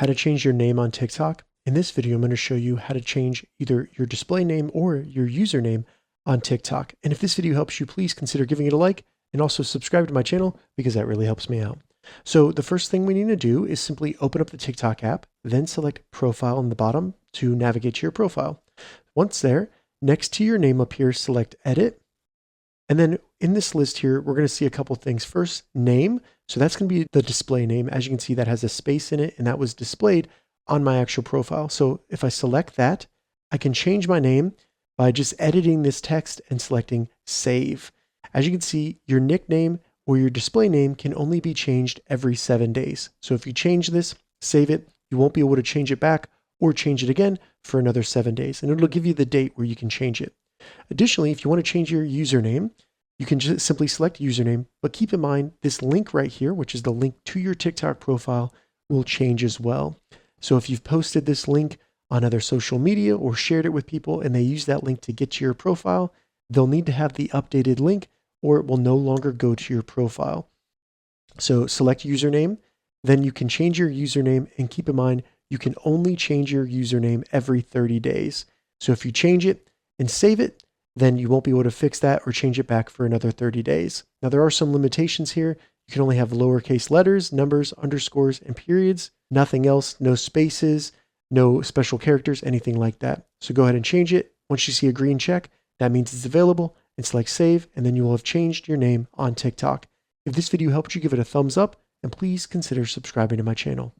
how to change your name on TikTok. In this video, I'm going to show you how to change either your display name or your username on TikTok. And if this video helps you, please consider giving it a like and also subscribe to my channel because that really helps me out. So the first thing we need to do is simply open up the TikTok app, then select profile in the bottom to navigate to your profile. Once there, next to your name up here, select edit. And then in this list here, we're going to see a couple things. First, name. So that's going to be the display name. As you can see, that has a space in it, and that was displayed on my actual profile. So if I select that, I can change my name by just editing this text and selecting save. As you can see, your nickname or your display name can only be changed every 7 days. So if you change this, save it, you won't be able to change it back or change it again for another 7 days. And it'll give you the date where you can change it. Additionally, if you want to change your username, you can just simply select username, but keep in mind this link right here, which is the link to your TikTok profile, will change as well. So if you've posted this link on other social media or shared it with people and they use that link to get to your profile, they'll need to have the updated link or it will no longer go to your profile. So select username, then you can change your username, and keep in mind, you can only change your username every 30 days. So if you change it and save it, then you won't be able to fix that or change it back for another 30 days. Now there are some limitations here. You can only have lowercase letters, numbers, underscores, and periods, nothing else, no spaces, no special characters, anything like that. So go ahead and change it. Once you see a green check, that means it's available, and select save, and then you will have changed your name on TikTok. If this video helped you, give it a thumbs up, and please consider subscribing to my channel.